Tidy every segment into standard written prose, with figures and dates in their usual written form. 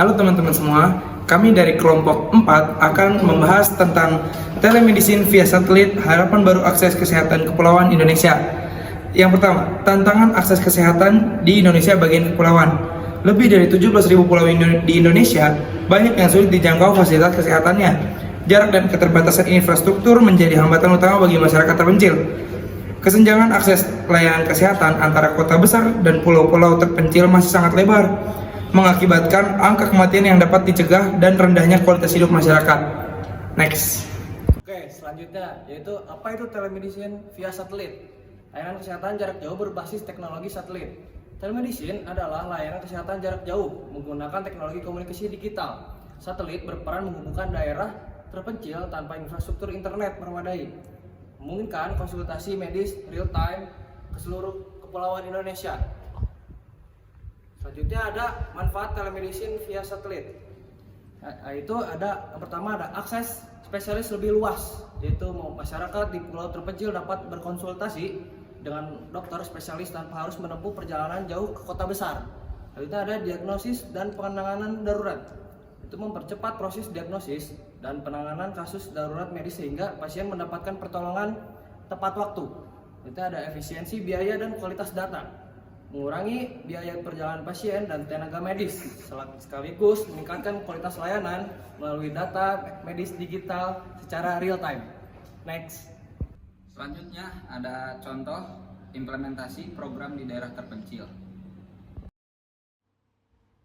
Halo teman-teman semua, kami dari kelompok 4 akan membahas tentang telemedicine via satelit, harapan baru akses kesehatan kepulauan Indonesia. Yang pertama, tantangan akses kesehatan di Indonesia bagian kepulauan. Lebih dari 17.000 pulau di Indonesia, banyak yang sulit dijangkau fasilitas kesehatannya. Jarak dan keterbatasan infrastruktur menjadi hambatan utama bagi masyarakat terpencil. Kesenjangan akses layanan kesehatan antara kota besar dan pulau-pulau terpencil masih sangat lebar, mengakibatkan angka kematian yang dapat dicegah dan rendahnya kualitas hidup masyarakat. Next. Oke, selanjutnya yaitu apa itu telemedicine via satelit? Layanan kesehatan jarak jauh berbasis teknologi satelit. Telemedicine adalah layanan kesehatan jarak jauh menggunakan teknologi komunikasi digital. Satelit berperan menghubungkan daerah terpencil tanpa infrastruktur internet memadai, memungkinkan konsultasi medis real time ke seluruh kepulauan Indonesia. Selanjutnya ada manfaat telemedicine via satelit. Yaitu yang pertama ada akses spesialis lebih luas, yaitu masyarakat di pulau terpencil dapat berkonsultasi dengan dokter spesialis tanpa harus menempuh perjalanan jauh ke kota besar. Selanjutnya ada diagnosis dan penanganan darurat. Itu mempercepat proses diagnosis dan penanganan kasus darurat medis sehingga pasien mendapatkan pertolongan tepat waktu. Selanjutnya ada efisiensi biaya dan kualitas data, mengurangi biaya perjalanan pasien dan tenaga medis, sekaligus meningkatkan kualitas layanan melalui data medis digital secara real time. Next. Selanjutnya ada contoh implementasi program di daerah terpencil.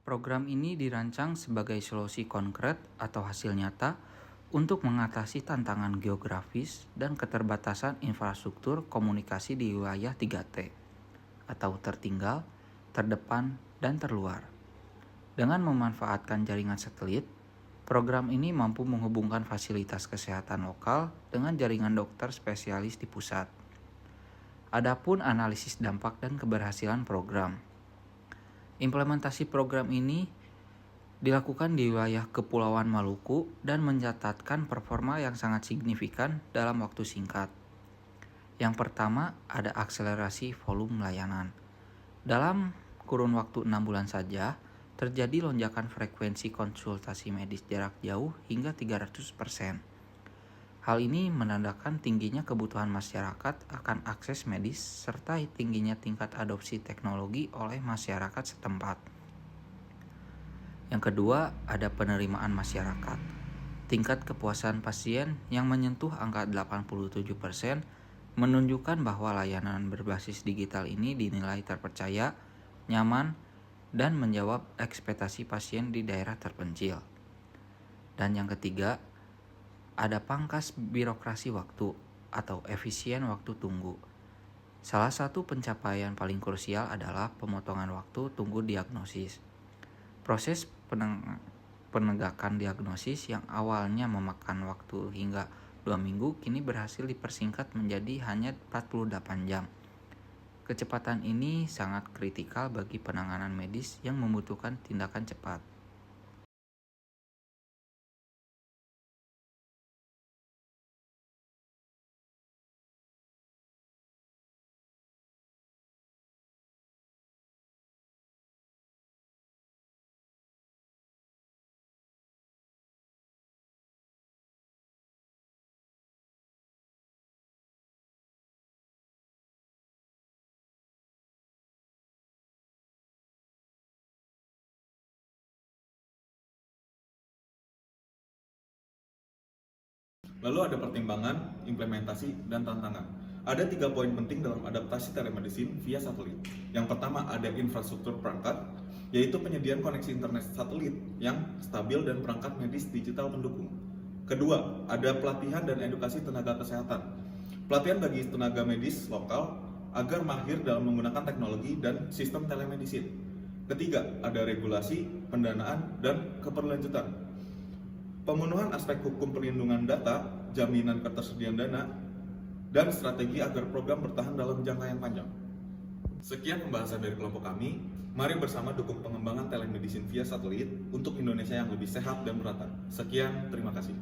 Program ini dirancang sebagai solusi konkret atau hasil nyata untuk mengatasi tantangan geografis dan keterbatasan infrastruktur komunikasi di wilayah 3T. Atau tertinggal, terdepan, dan terluar. Dengan memanfaatkan jaringan satelit, program ini mampu menghubungkan fasilitas kesehatan lokal dengan jaringan dokter spesialis di pusat. Adapun analisis dampak dan keberhasilan program. Implementasi program ini dilakukan di wilayah Kepulauan Maluku dan mencatatkan performa yang sangat signifikan dalam waktu singkat. Yang pertama ada akselerasi volume layanan. Dalam kurun waktu 6 bulan saja, terjadi lonjakan frekuensi konsultasi medis jarak jauh hingga 300%. Hal ini menandakan tingginya kebutuhan masyarakat akan akses medis serta tingginya tingkat adopsi teknologi oleh masyarakat setempat. Yang kedua ada penerimaan masyarakat. Tingkat kepuasan pasien yang menyentuh angka 87% menunjukkan bahwa layanan berbasis digital ini dinilai terpercaya, nyaman, dan menjawab ekspektasi pasien di daerah terpencil. Dan yang ketiga, ada pangkas birokrasi waktu atau efisien waktu tunggu. Salah satu pencapaian paling krusial adalah pemotongan waktu tunggu diagnosis. Proses penegakan diagnosis yang awalnya memakan waktu hingga 2 minggu kini berhasil dipersingkat menjadi hanya 48 jam. Kecepatan ini sangat kritikal bagi penanganan medis yang membutuhkan tindakan cepat. Lalu ada pertimbangan, implementasi, dan tantangan. Ada 3 poin penting dalam adaptasi telemedicine via satelit. Yang pertama ada infrastruktur perangkat, yaitu penyediaan koneksi internet satelit yang stabil dan perangkat medis digital pendukung. Kedua, ada pelatihan dan edukasi tenaga kesehatan. Pelatihan bagi tenaga medis lokal agar mahir dalam menggunakan teknologi dan sistem telemedicine. Ketiga, ada regulasi, pendanaan, dan keberlanjutan. Pemenuhan aspek hukum perlindungan data, jaminan ketersediaan dana, dan strategi agar program bertahan dalam jangka yang panjang. Sekian pembahasan dari kelompok kami. Mari bersama dukung pengembangan telemedicine via satelit untuk Indonesia yang lebih sehat dan merata. Sekian, terima kasih.